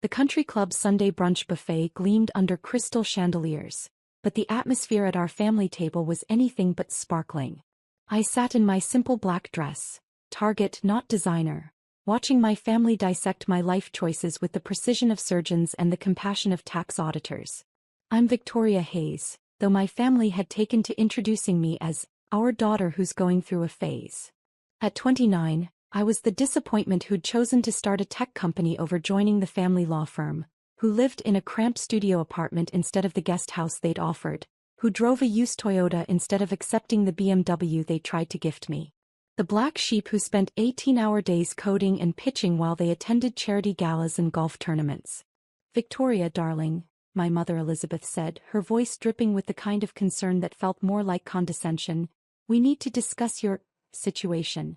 The country club's Sunday brunch buffet gleamed under crystal chandeliers, but the atmosphere at our family table was anything but sparkling. I sat in my simple black dress, Target not designer, watching my family dissect my life choices with the precision of surgeons and the compassion of tax auditors. I'm Victoria Hayes, though my family had taken to introducing me as our daughter who's going through a phase. At 29, I was the disappointment who'd chosen to start a tech company over joining the family law firm, who lived in a cramped studio apartment instead of the guest house they'd offered, who drove a used Toyota instead of accepting the BMW they tried to gift me. The black sheep who spent 18-hour days coding and pitching while they attended charity galas and golf tournaments. Victoria, darling, my mother Elizabeth said, her voice dripping with the kind of concern that felt more like condescension, we need to discuss your situation.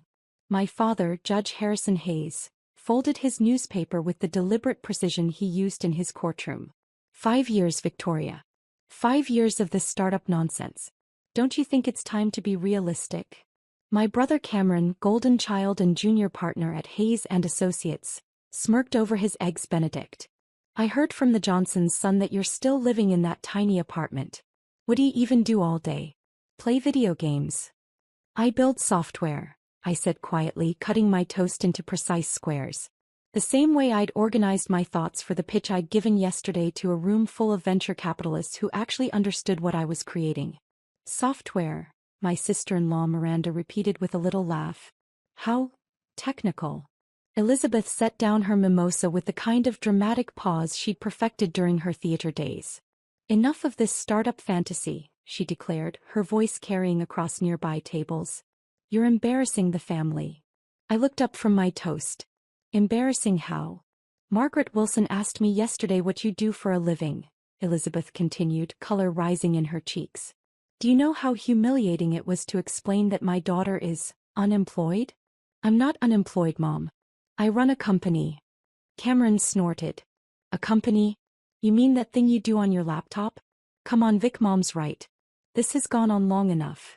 My father, Judge Harrison Hayes, folded his newspaper with the deliberate precision he used in his courtroom. 5 years, Victoria. 5 years of this startup nonsense. Don't you think it's time to be realistic? My brother Cameron, golden child and junior partner at Hayes and Associates, smirked over his eggs Benedict. I heard from the Johnsons' son that you're still living in that tiny apartment. What do you even do all day? Play video games. I build software, I said quietly, cutting my toast into precise squares. The same way I'd organized my thoughts for the pitch I'd given yesterday to a room full of venture capitalists who actually understood what I was creating. Software, my sister-in-law Miranda repeated with a little laugh. How technical. Elizabeth set down her mimosa with the kind of dramatic pause she'd perfected during her theater days. Enough of this startup fantasy, she declared, her voice carrying across nearby tables. You're embarrassing the family. I looked up from my toast. Embarrassing how? Margaret Wilson asked me yesterday what you do for a living, Elizabeth continued, color rising in her cheeks. Do you know how humiliating it was to explain that my daughter is unemployed? I'm not unemployed, Mom. I run a company. Cameron snorted. A company? You mean that thing you do on your laptop? Come on, Vic, Mom's right. This has gone on long enough.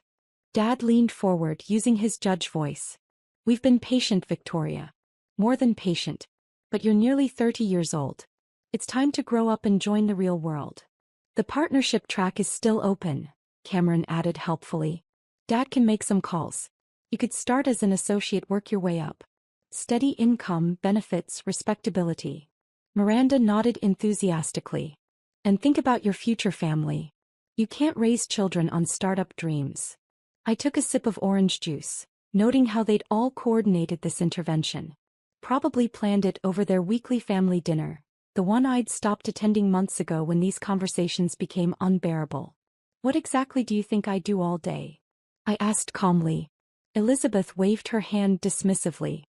Dad leaned forward, using his judge voice. We've been patient, Victoria. More than patient. But you're nearly 30 years old. It's time to grow up and join the real world. The partnership track is still open, Cameron added helpfully. Dad can make some calls. You could start as an associate, work your way up. Steady income, benefits, respectability. Miranda nodded enthusiastically. And think about your future family. You can't raise children on startup dreams. I took a sip of orange juice, noting how they'd all coordinated this intervention. Probably planned it over their weekly family dinner, the one I'd stopped attending months ago when these conversations became unbearable. What exactly do you think I do all day? I asked calmly. Elizabeth waved her hand dismissively.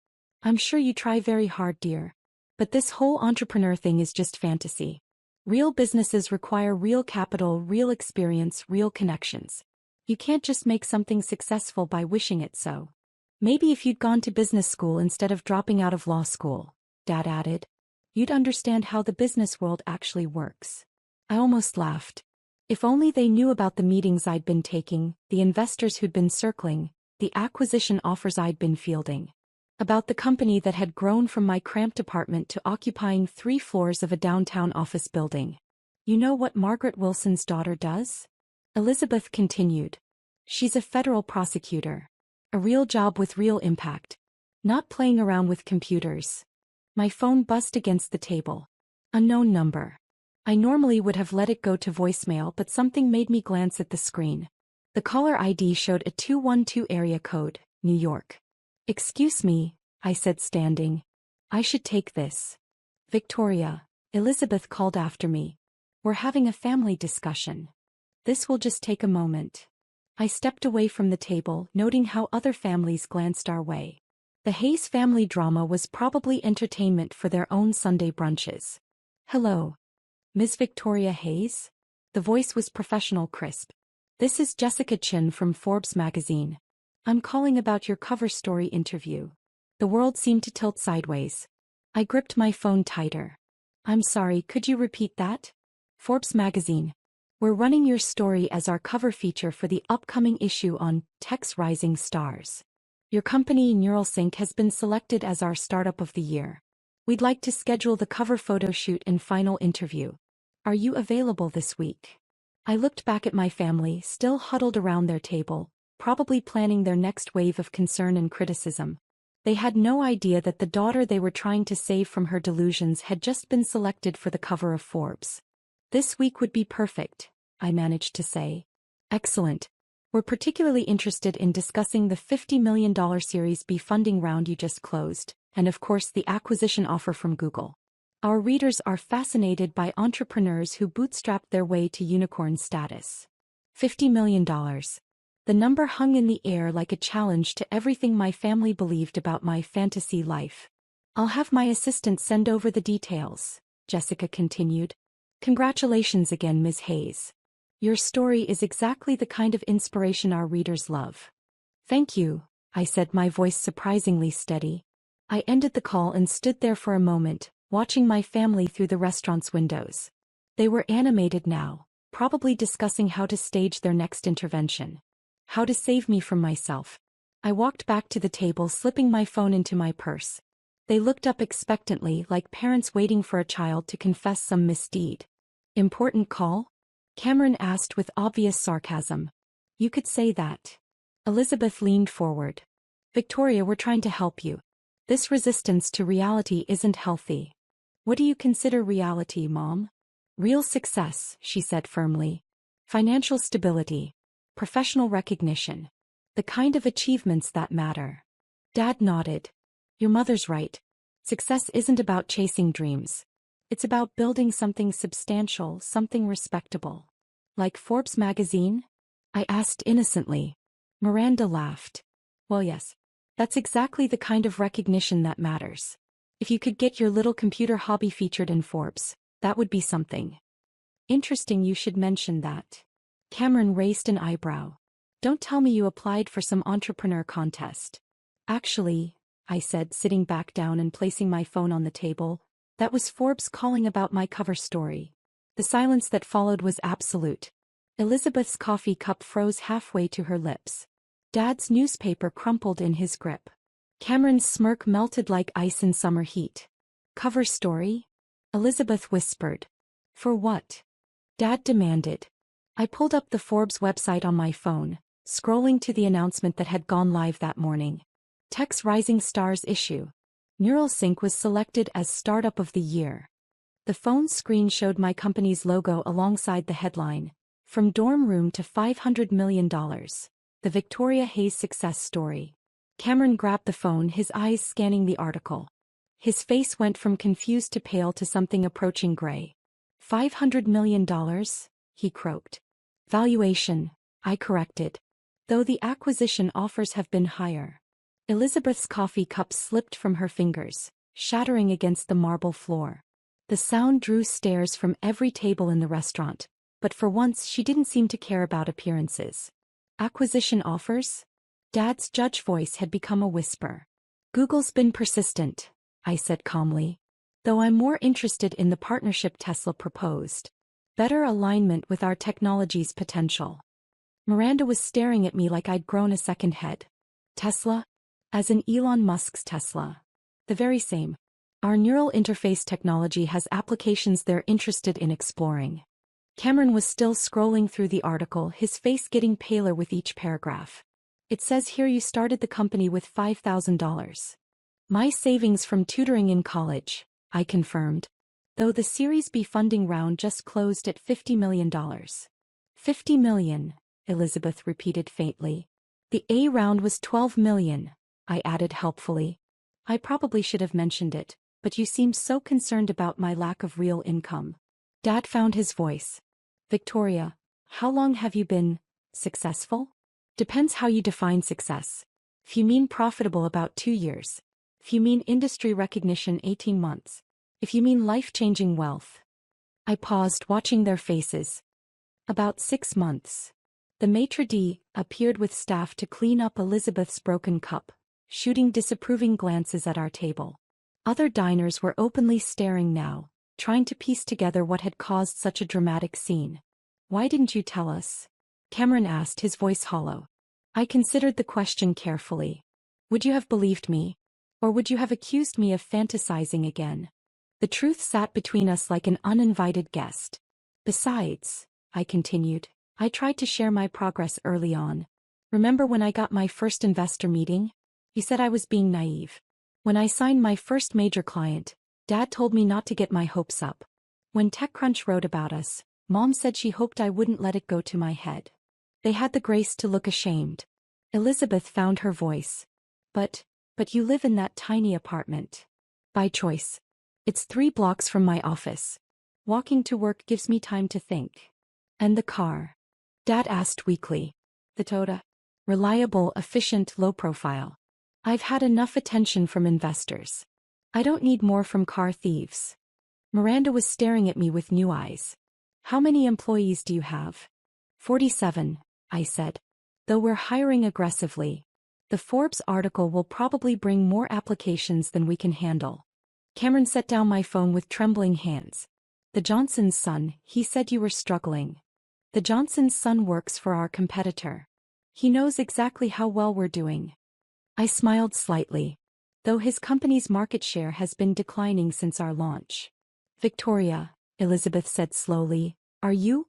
I'm sure you try very hard, dear. But this whole entrepreneur thing is just fantasy. Real businesses require real capital, real experience, real connections. You can't just make something successful by wishing it so. Maybe if you'd gone to business school instead of dropping out of law school, Dad added, you'd understand how the business world actually works. I almost laughed. If only they knew about the meetings I'd been taking, the investors who'd been circling, the acquisition offers I'd been fielding. About the company that had grown from my cramped apartment to occupying 3 floors of a downtown office building. You know what Margaret Wilson's daughter does? Elizabeth continued. She's a federal prosecutor. A real job with real impact. Not playing around with computers. My phone buzzed against the table. Unknown number. I normally would have let it go to voicemail, but something made me glance at the screen. The caller ID showed a 212 area code, New York. Excuse me, I said, standing. I should take this. Victoria, Elizabeth called after me. We're having a family discussion. This will just take a moment. I stepped away from the table, noting how other families glanced our way. The Hayes family drama was probably entertainment for their own Sunday brunches. Hello. Ms. Victoria Hayes? The voice was professional, crisp. This is Jessica Chin from Forbes magazine. I'm calling about your cover story interview. The world seemed to tilt sideways. I gripped my phone tighter. I'm sorry, could you repeat that? Forbes magazine. We're running your story as our cover feature for the upcoming issue on Tech's Rising Stars. Your company, NeuralSync, has been selected as our Startup of the Year. We'd like to schedule the cover photo shoot and final interview. Are you available this week? I looked back at my family, still huddled around their table, probably planning their next wave of concern and criticism. They had no idea that the daughter they were trying to save from her delusions had just been selected for the cover of Forbes. This week would be perfect, I managed to say. Excellent. We're particularly interested in discussing the $50 million Series B funding round you just closed, and of course the acquisition offer from Google. Our readers are fascinated by entrepreneurs who bootstrapped their way to unicorn status. $50 million. The number hung in the air like a challenge to everything my family believed about my fantasy life. I'll have my assistant send over the details, Jessica continued. Congratulations again, Ms. Hayes. Your story is exactly the kind of inspiration our readers love. Thank you, I said, my voice surprisingly steady. I ended the call and stood there for a moment, watching my family through the restaurant's windows. They were animated now, probably discussing how to stage their next intervention. How to save me from myself. I walked back to the table, slipping my phone into my purse. They looked up expectantly, like parents waiting for a child to confess some misdeed. Important call? Cameron asked with obvious sarcasm. You could say that. Elizabeth leaned forward. Victoria, we're trying to help you. This resistance to reality isn't healthy. What do you consider reality, Mom? Real success, she said firmly. Financial stability. Professional recognition. The kind of achievements that matter. Dad nodded. Your mother's right. Success isn't about chasing dreams. It's about building something substantial, something respectable. Like Forbes magazine? I asked innocently. Miranda laughed. Well, yes. That's exactly the kind of recognition that matters. If you could get your little computer hobby featured in Forbes, that would be something. Interesting you should mention that. Cameron raised an eyebrow. Don't tell me you applied for some entrepreneur contest. Actually, I said, sitting back down and placing my phone on the table, that was Forbes calling about my cover story. The silence that followed was absolute. Elizabeth's coffee cup froze halfway to her lips. Dad's newspaper crumpled in his grip. Cameron's smirk melted like ice in summer heat. Cover story? Elizabeth whispered. For what? Dad demanded. I pulled up the Forbes website on my phone, scrolling to the announcement that had gone live that morning. Tech's Rising Stars issue. NeuralSync was selected as Startup of the Year. The phone screen showed my company's logo alongside the headline, From Dorm Room to $500 million. The Victoria Hayes Success Story. Cameron grabbed the phone, his eyes scanning the article. His face went from confused to pale to something approaching gray. $500 million? He croaked. Valuation, I corrected. Though the acquisition offers have been higher. Elizabeth's coffee cup slipped from her fingers, shattering against the marble floor. The sound drew stares from every table in the restaurant, but for once she didn't seem to care about appearances. Acquisition offers? Dad's judge voice had become a whisper. Google's been persistent, I said calmly. Though I'm more interested in the partnership Tesla proposed. Better alignment with our technology's potential. Miranda was staring at me like I'd grown a second head. Tesla? As in Elon Musk's Tesla. The very same. Our neural interface technology has applications they're interested in exploring. Cameron was still scrolling through the article, his face getting paler with each paragraph. It says here you started the company with $5,000. My savings from tutoring in college, I confirmed. Though the Series B funding round just closed at $50 million. $50 million, Elizabeth repeated faintly. The A round was $12 million, I added helpfully. I probably should have mentioned it, but you seemed so concerned about my lack of real income. Dad found his voice. Victoria, how long have you been successful? Depends how you define success. If you mean profitable, about 2 years. If you mean industry recognition, 18 months. If you mean life-changing wealth. I paused, watching their faces. About 6 months. The maitre d' appeared with staff to clean up Elizabeth's broken cup, shooting disapproving glances at our table. Other diners were openly staring now, trying to piece together what had caused such a dramatic scene. Why didn't you tell us? Cameron asked, his voice hollow. I considered the question carefully. Would you have believed me? Or would you have accused me of fantasizing again? The truth sat between us like an uninvited guest. Besides, I continued, I tried to share my progress early on. Remember when I got my first investor meeting? You said I was being naive. When I signed my first major client, Dad told me not to get my hopes up. When TechCrunch wrote about us, Mom said she hoped I wouldn't let it go to my head. They had the grace to look ashamed. Elizabeth found her voice. But you live in that tiny apartment. By choice. It's 3 blocks from my office. Walking to work gives me time to think. And the car? Dad asked weakly. The Toyota. Reliable, efficient, low profile. I've had enough attention from investors. I don't need more from car thieves. Miranda was staring at me with new eyes. How many employees do you have? 47, I said. Though we're hiring aggressively. The Forbes article will probably bring more applications than we can handle. Cameron set down my phone with trembling hands. The Johnson's son, he said you were struggling. The Johnson's son works for our competitor. He knows exactly how well we're doing. I smiled slightly. Though his company's market share has been declining since our launch. Victoria, Elizabeth said slowly, are you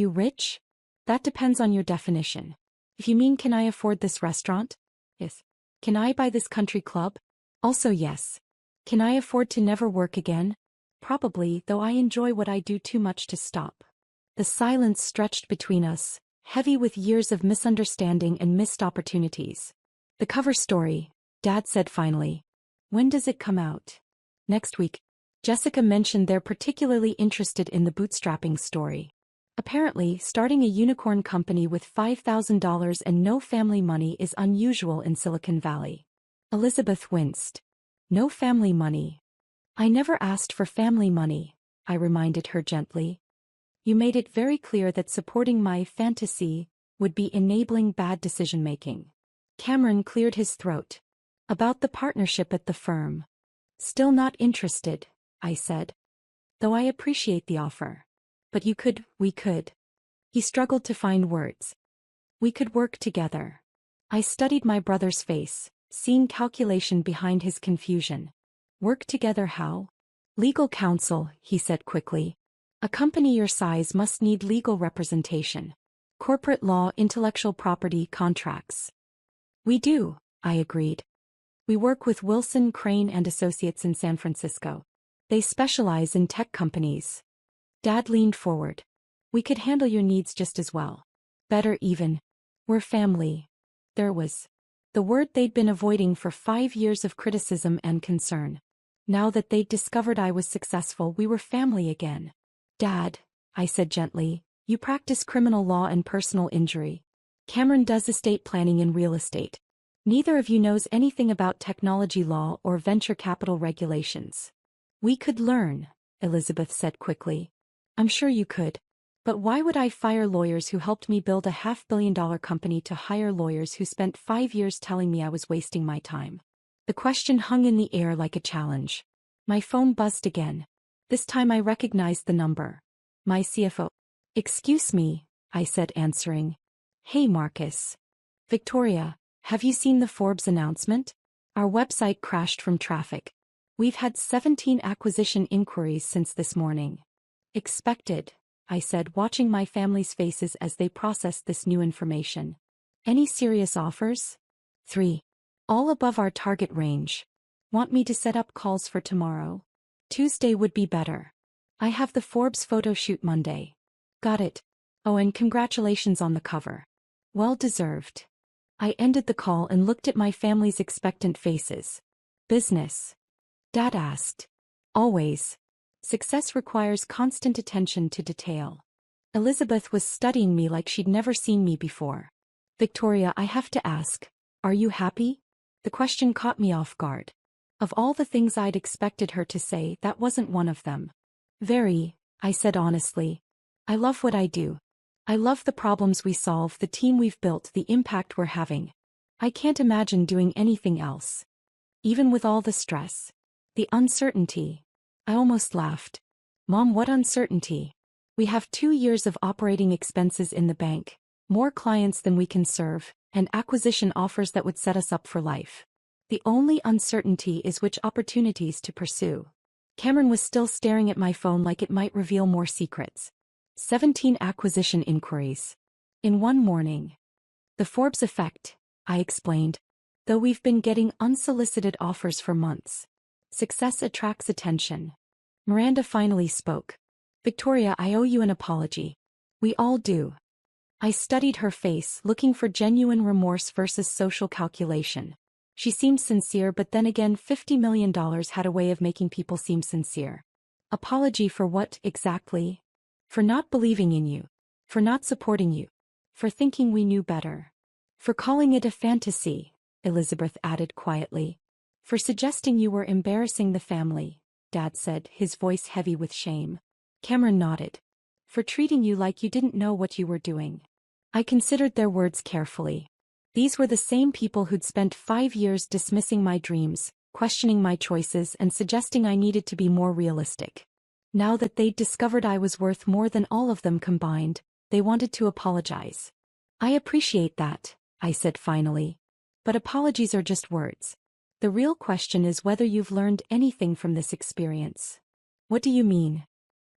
rich? That depends on your definition. If you mean can I afford this restaurant? Yes. Can I buy this country club? Also yes. Can I afford to never work again? Probably, though I enjoy what I do too much to stop. The silence stretched between us, heavy with years of misunderstanding and missed opportunities. The cover story, Dad said finally. When does it come out? Next week. Jessica mentioned they're particularly interested in the bootstrapping story. Apparently, starting a unicorn company with $5,000 and no family money is unusual in Silicon Valley. Elizabeth winced. No family money. I never asked for family money, I reminded her gently. You made it very clear that supporting my fantasy would be enabling bad decision-making. Cameron cleared his throat. About the partnership at the firm. Still not interested, I said. Though I appreciate the offer. But we could. He struggled to find words. We could work together. I studied my brother's face, seeing calculation behind his confusion. Work together how? Legal counsel, he said quickly. A company your size must need legal representation. Corporate law, intellectual property, contracts. We do, I agreed. We work with Wilson, Crane and Associates in San Francisco. They specialize in tech companies. Dad leaned forward. We could handle your needs just as well. Better even. We're family. There was the word they'd been avoiding for 5 years of criticism and concern. Now that they'd discovered I was successful, we were family again. Dad, I said gently, you practice criminal law and personal injury. Cameron does estate planning and real estate. Neither of you knows anything about technology law or venture capital regulations. We could learn, Elizabeth said quickly. I'm sure you could. But why would I fire lawyers who helped me build a $500 million company to hire lawyers who spent 5 years telling me I was wasting my time? The question hung in the air like a challenge. My phone buzzed again. This time I recognized the number. My CFO. Excuse me, I said answering. Hey Marcus. Victoria, have you seen the Forbes announcement? Our website crashed from traffic. We've had 17 acquisition inquiries since this morning. Expected, I said, watching my family's faces as they processed this new information. Any serious offers? 3. All above our target range. Want me to set up calls for tomorrow? Tuesday would be better. I have the Forbes photo shoot Monday. Got it. Oh, and congratulations on the cover. Well deserved. I ended the call and looked at my family's expectant faces. Business? Dad asked. Always. Success requires constant attention to detail. Elizabeth was studying me like she'd never seen me before. Victoria, I have to ask, are you happy? The question caught me off guard. Of all the things I'd expected her to say, that wasn't one of them. Very, I said honestly. I love what I do. I love the problems we solve, the team we've built, the impact we're having. I can't imagine doing anything else. Even with all the stress. The uncertainty. I almost laughed. Mom, what uncertainty? We have 2 years of operating expenses in the bank, more clients than we can serve, and acquisition offers that would set us up for life. The only uncertainty is which opportunities to pursue. Cameron was still staring at my phone like it might reveal more secrets. 17 acquisition inquiries. In one morning. The Forbes effect, I explained. Though we've been getting unsolicited offers for months. Success attracts attention. Miranda finally spoke. Victoria, I owe you an apology. We all do. I studied her face, looking for genuine remorse versus social calculation. She seemed sincere, but then again $50 million had a way of making people seem sincere. Apology for what, exactly? For not believing in you. For not supporting you. For thinking we knew better. For calling it a fantasy, Elizabeth added quietly. For suggesting you were embarrassing the family, Dad said, his voice heavy with shame. Cameron nodded. For treating you like you didn't know what you were doing. I considered their words carefully. These were the same people who'd spent 5 years dismissing my dreams, questioning my choices, and suggesting I needed to be more realistic. Now that they'd discovered I was worth more than all of them combined, they wanted to apologize. I appreciate that, I said finally. But apologies are just words. The real question is whether you've learned anything from this experience. What do you mean?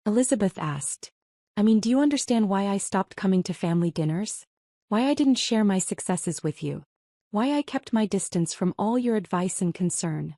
Elizabeth asked. I mean, do you understand why I stopped coming to family dinners? Why I didn't share my successes with you? Why I kept my distance from all your advice and concern?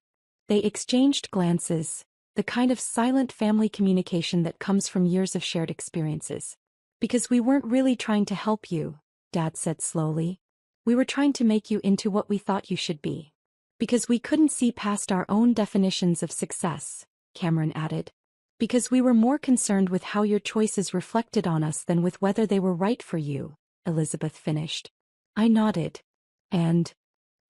They exchanged glances, the kind of silent family communication that comes from years of shared experiences. Because we weren't really trying to help you, Dad said slowly. We were trying to make you into what we thought you should be. Because we couldn't see past our own definitions of success, Cameron added. Because we were more concerned with how your choices reflected on us than with whether they were right for you, Elizabeth finished. I nodded. And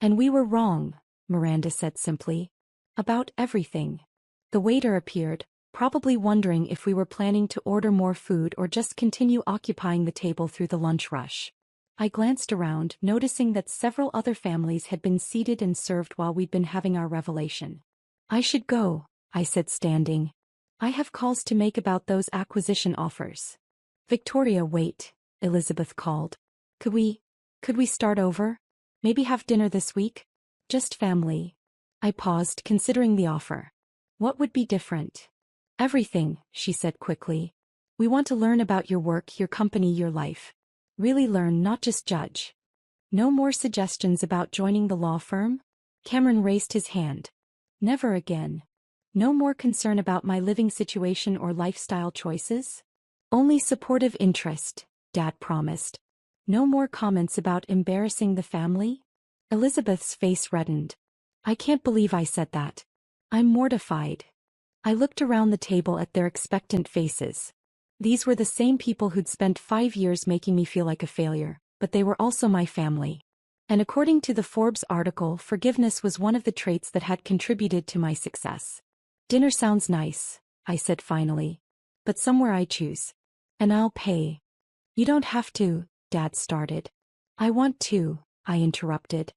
we were wrong, Miranda said simply. About everything. The waiter appeared, probably wondering if we were planning to order more food or just continue occupying the table through the lunch rush. I glanced around, noticing that several other families had been seated and served while we'd been having our revelation. I should go, I said standing. I have calls to make about those acquisition offers. Victoria, wait, Elizabeth called. Could we start over? Maybe have dinner this week? Just family. I paused, considering the offer. What would be different? Everything, she said quickly. We want to learn about your work, your company, your life. Really learn, not just judge. No more suggestions about joining the law firm? Cameron raised his hand. Never again. No more concern about my living situation or lifestyle choices? Only supportive interest, Dad promised. No more comments about embarrassing the family? Elizabeth's face reddened. I can't believe I said that. I'm mortified. I looked around the table at their expectant faces. These were the same people who'd spent 5 years making me feel like a failure, but they were also my family. And according to the Forbes article, forgiveness was one of the traits that had contributed to my success. Dinner sounds nice, I said finally. But somewhere I choose. And I'll pay. You don't have to, Dad started. I want to, I interrupted.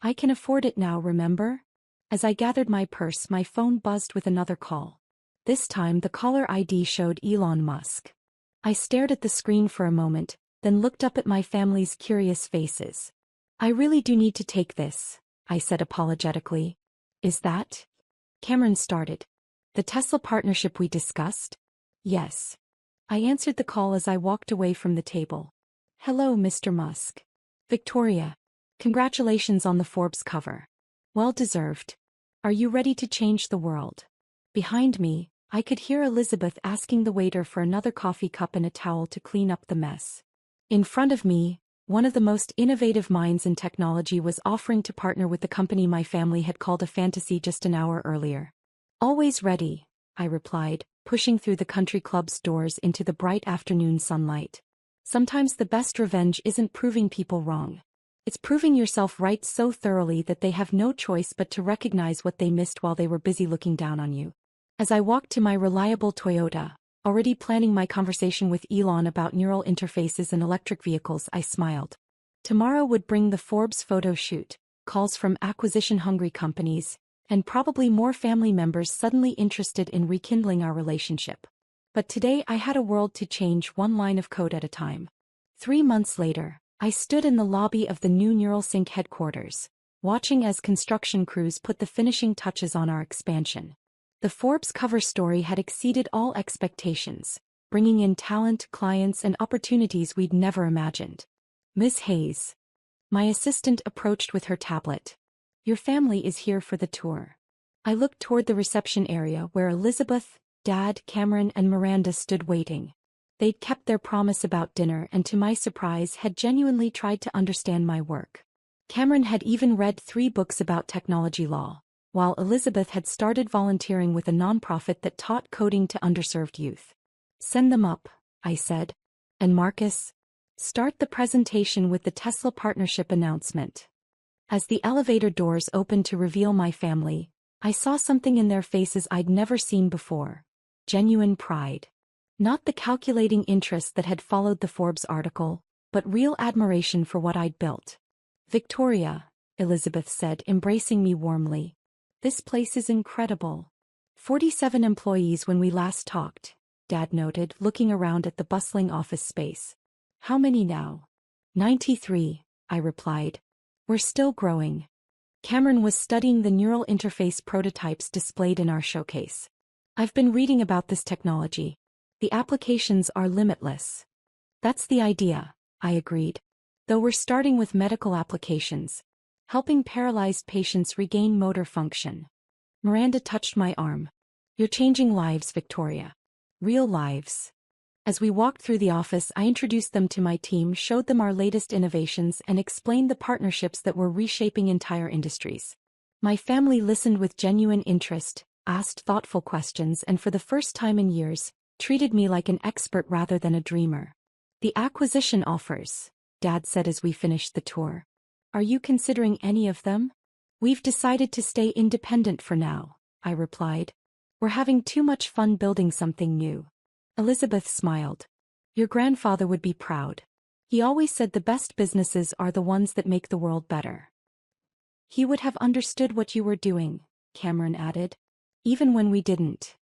I can afford it now, remember? As I gathered my purse, my phone buzzed with another call. This time the caller ID showed Elon Musk. I stared at the screen for a moment, then looked up at my family's curious faces. I really do need to take this, I said apologetically. Is that? Cameron started. The Tesla partnership we discussed? Yes. I answered the call as I walked away from the table. Hello, Mr. Musk. Victoria. Congratulations on the Forbes cover. Well deserved. Are you ready to change the world? Behind me, I could hear Elizabeth asking the waiter for another coffee cup and a towel to clean up the mess. In front of me, one of the most innovative minds in technology was offering to partner with the company my family had called a fantasy just an hour earlier. Always ready, I replied, pushing through the country club's doors into the bright afternoon sunlight. Sometimes the best revenge isn't proving people wrong. It's proving yourself right so thoroughly that they have no choice but to recognize what they missed while they were busy looking down on you. As I walked to my reliable Toyota, already planning my conversation with Elon about neural interfaces and electric vehicles, I smiled. Tomorrow would bring the Forbes photo shoot, calls from acquisition-hungry companies, and probably more family members suddenly interested in rekindling our relationship. But today I had a world to change, one line of code at a time. 3 months later, I stood in the lobby of the new NeuralSync headquarters, watching as construction crews put the finishing touches on our expansion. The Forbes cover story had exceeded all expectations, bringing in talent, clients, and opportunities we'd never imagined. Ms. Hayes. My assistant approached with her tablet. Your family is here for the tour. I looked toward the reception area where Elizabeth, Dad, Cameron, and Miranda stood waiting. They'd kept their promise about dinner and to my surprise had genuinely tried to understand my work. Cameron had even read 3 books about technology law, while Elizabeth had started volunteering with a nonprofit that taught coding to underserved youth. Send them up, I said. And Marcus? Start the presentation with the Tesla partnership announcement. As the elevator doors opened to reveal my family, I saw something in their faces I'd never seen before. Genuine pride. Not the calculating interest that had followed the Forbes article, but real admiration for what I'd built. Victoria, Elizabeth said, embracing me warmly. This place is incredible. 47 employees when we last talked, Dad noted, looking around at the bustling office space. How many now? 93, I replied. We're still growing. Cameron was studying the neural interface prototypes displayed in our showcase. I've been reading about this technology. The applications are limitless. That's the idea, I agreed. Though we're starting with medical applications, helping paralyzed patients regain motor function. Miranda touched my arm. You're changing lives, Victoria. Real lives. As we walked through the office, I introduced them to my team, showed them our latest innovations, and explained the partnerships that were reshaping entire industries. My family listened with genuine interest, asked thoughtful questions, and for the first time in years, treated me like an expert rather than a dreamer. The acquisition offers, Dad said as we finished the tour. Are you considering any of them? We've decided to stay independent for now, I replied. We're having too much fun building something new. Elizabeth smiled. Your grandfather would be proud. He always said the best businesses are the ones that make the world better. He would have understood what you were doing, Cameron added. Even when we didn't.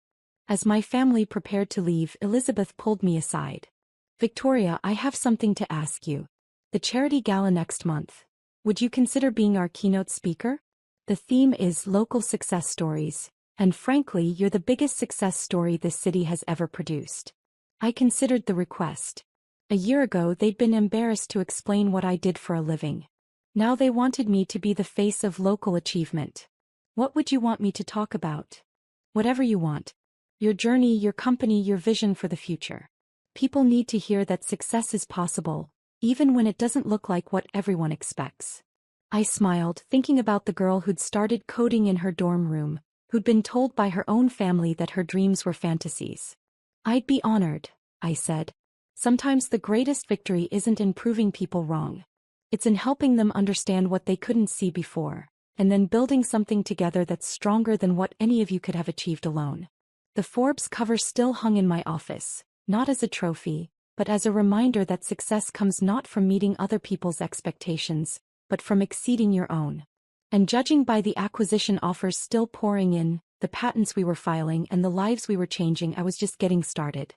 As my family prepared to leave, Elizabeth pulled me aside. Victoria, I have something to ask you. The charity gala next month. Would you consider being our keynote speaker? The theme is local success stories. And frankly, you're the biggest success story this city has ever produced. I considered the request. A year ago, they'd been embarrassed to explain what I did for a living. Now they wanted me to be the face of local achievement. What would you want me to talk about? Whatever you want. Your journey, your company, your vision for the future. People need to hear that success is possible, even when it doesn't look like what everyone expects. I smiled, thinking about the girl who'd started coding in her dorm room, who'd been told by her own family that her dreams were fantasies. I'd be honored, I said. Sometimes the greatest victory isn't in proving people wrong. It's in helping them understand what they couldn't see before, and then building something together that's stronger than what any of you could have achieved alone. The Forbes cover still hung in my office, not as a trophy, but as a reminder that success comes not from meeting other people's expectations, but from exceeding your own. And judging by the acquisition offers still pouring in, the patents we were filing, and the lives we were changing, I was just getting started.